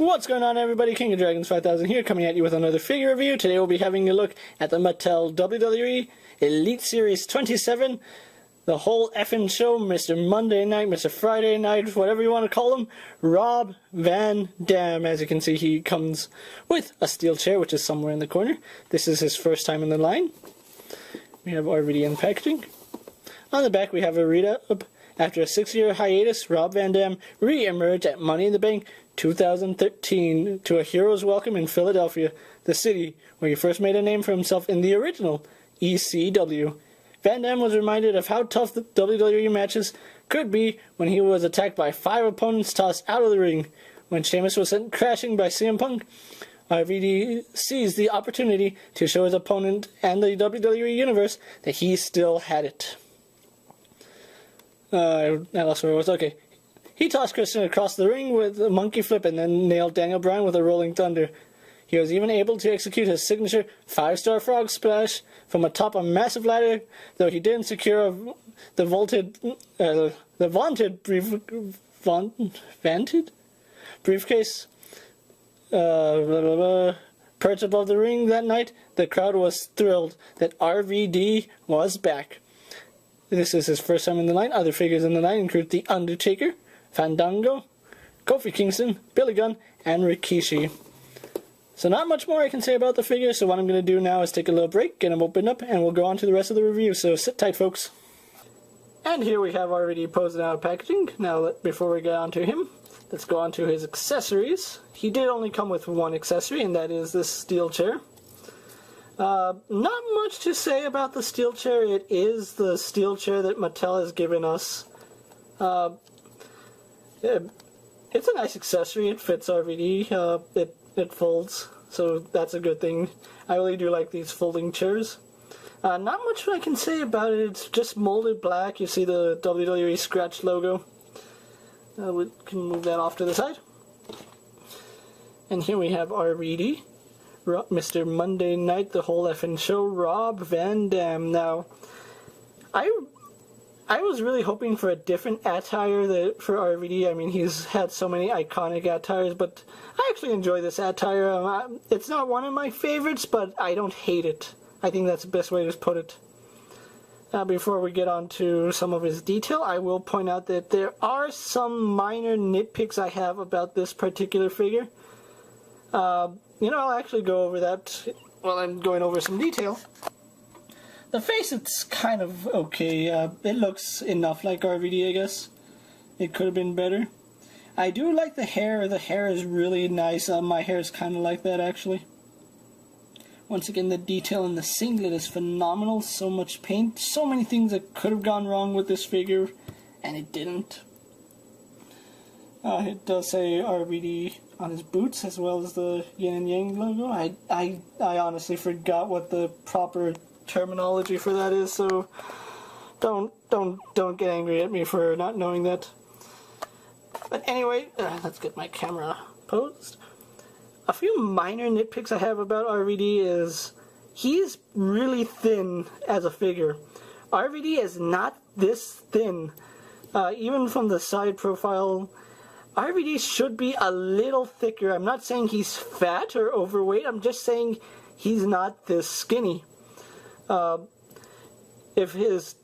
What's going on, everybody? King of Dragons 5000 here, coming at you with another figure review. Today we'll be having a look at the Mattel WWE Elite Series 27. The whole effing show, Mr. Monday Night, Mr. Friday Night, whatever you want to call him, Rob Van Dam. As you can see, he comes with a steel chair, which is somewhere in the corner. This is his first time in the line. We have RVD in packaging. On the back, we have a read-up. After a 6-year hiatus, Rob Van Dam re-emerged at Money in the Bank 2013 to a hero's welcome in Philadelphia, the city where he first made a name for himself in the original ECW. Van Dam was reminded of how tough the WWE matches could be when he was attacked by 5 opponents tossed out of the ring. When Sheamus was sent crashing by CM Punk, RVD seized the opportunity to show his opponent and the WWE Universe that he still had it. I lost where I was. Okay. He tossed Christian across the ring with a monkey flip and then nailed Daniel Bryan with a rolling thunder. He was even able to execute his signature 5-star frog splash from atop a massive ladder, though he didn't secure the vaunted briefcase perched above the ring that night. The crowd was thrilled that RVD was back. This is his first time in the line. Other figures in the line include The Undertaker, Fandango, Kofi Kingston, Billy Gunn, and Rikishi. So not much more I can say about the figure, so what I'm going to do now is take a little break, get them opened up, and we'll go on to the rest of the review, so sit tight, folks. And here we have already posed out of packaging. Now, before we get on to him, let's go on to his accessories. He did only come with one accessory, and that is this steel chair. Not much to say about the steel chair. It is the steel chair that Mattel has given us. It's a nice accessory. It fits RVD. It folds, so that's a good thing. I really do like these folding chairs. Not much I can say about it. It's just molded black. You see the WWE scratch logo. We can move that off to the side. And here we have RVD. Mr. Monday Night, the whole effing show, Rob Van Dam. Now, I was really hoping for a different attire for RVD. I mean, he's had so many iconic attires, but I actually enjoy this attire. It's not one of my favorites, but I don't hate it. I think that's the best way to put it. Before we get on to some of his detail, I will point out that there are some minor nitpicks I have about this particular figure. I'll actually go over that while I'm going over some detail. The face, it's kind of okay. It looks enough like RVD, I guess. It could have been better. I do like the hair. The hair is really nice. My hair is kind of like that, actually. Once again, the detail in the singlet is phenomenal. So much paint. So many things that could have gone wrong with this figure, and it didn't. It does say RVD on his boots, as well as the yin and yang logo. I honestly forgot what the proper terminology for that is, so don't get angry at me for not knowing that. But anyway, let's get my camera posed. A few minor nitpicks I have about RVD is he's really thin as a figure. RVD is not this thin. Even from the side profile, RVD should be a little thicker. I'm not saying he's fat or overweight. I'm just saying he's not this skinny. If his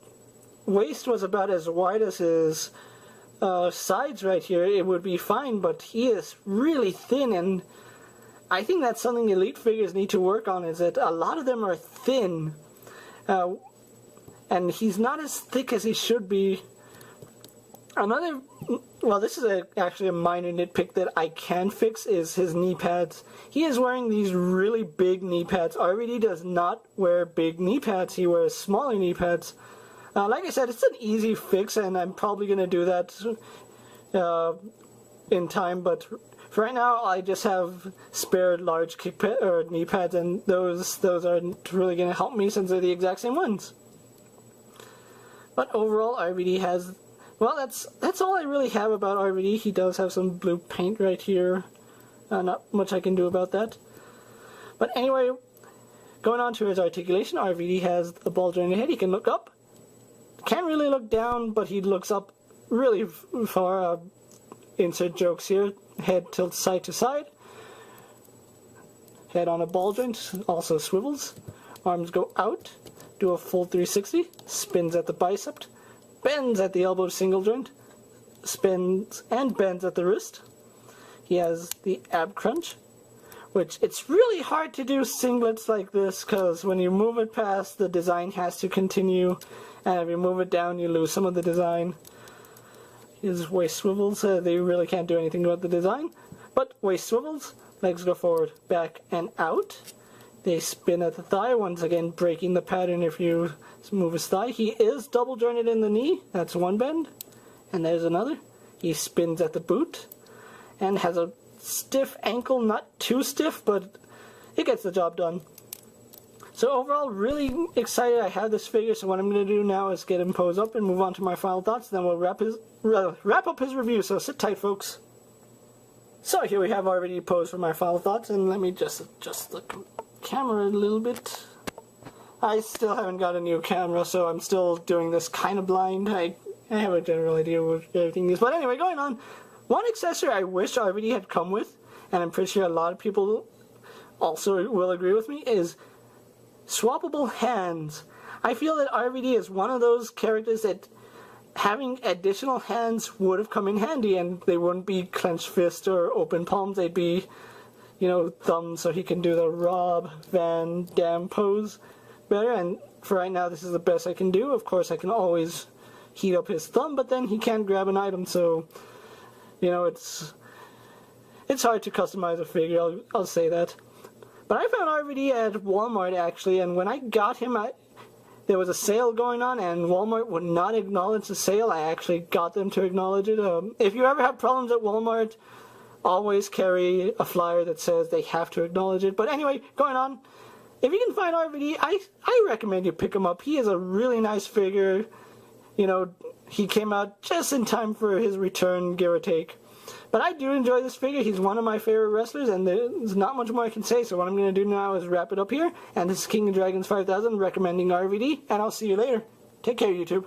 waist was about as wide as his sides right here, it would be fine, but he is really thin, and I think that's something Elite figures need to work on, is that a lot of them are thin, and he's not as thick as he should be. This is actually a minor nitpick that I can fix, is his knee pads. He is wearing these really big knee pads. RVD does not wear big knee pads. He wears smaller knee pads. Like I said, it's an easy fix, and I'm probably going to do that in time, but for right now, I just have spare large knee pads, and those aren't really going to help me since they're the exact same ones. But overall, RVD has... Well, that's all I really have about RVD. He does have some blue paint right here. Not much I can do about that. But anyway, going on to his articulation, RVD has a bulge in the head. He can look up. Can't really look down, but he looks up really far. Insert jokes here. head tilts side to side. Head on a ball joint, also swivels. Arms go out, do a full 360, spins at the bicep, bends at the elbow single joint, spins and bends at the wrist. He has the ab crunch, which it's really hard to do singlets like this because when you move it past, the design has to continue, and if you move it down, you lose some of the design. His waist swivels, they really can't do anything about the design, but waist swivels, legs go forward, back, and out. They spin at the thigh, once again breaking the pattern if you move his thigh. He is double jointed in the knee, that's one bend, and there's another. He spins at the boot, and has a stiff ankle, not too stiff, but it gets the job done. So overall, really excited I have this figure, so what I'm going to do now is get him posed up and move on to my final thoughts, then we'll wrap up his review, so sit tight folks. So here we have already posed for my final thoughts, and let me just adjust the camera a little bit. I still haven't got a new camera, so I'm still doing this kind of blind. I have a general idea what everything is, but anyway, going on. One accessory I wish RVD had come with, and I'm pretty sure a lot of people also will agree with me, is swappable hands. I feel that RVD is one of those characters that having additional hands would have come in handy, and they wouldn't be clenched fists or open palms, they'd be, you know, thumbs, so he can do the Rob Van Dam pose better, and for right now this is the best I can do. Of course I can always heat up his thumb, but then he can't grab an item, so, you know, it's hard to customize a figure, I'll say that. But I found RVD at Walmart actually, and when I got him, there was a sale going on, and Walmart would not acknowledge the sale. I actually got them to acknowledge it. If you ever have problems at Walmart, always carry a flyer that says they have to acknowledge it. But anyway, going on. If you can find RVD, I recommend you pick him up. He is a really nice figure. You know, he came out just in time for his return, give or take. But I do enjoy this figure. He's one of my favorite wrestlers, and there's not much more I can say. So what I'm going to do now is wrap it up here. And this is King of Dragons 5000 recommending RVD, and I'll see you later. Take care, YouTube.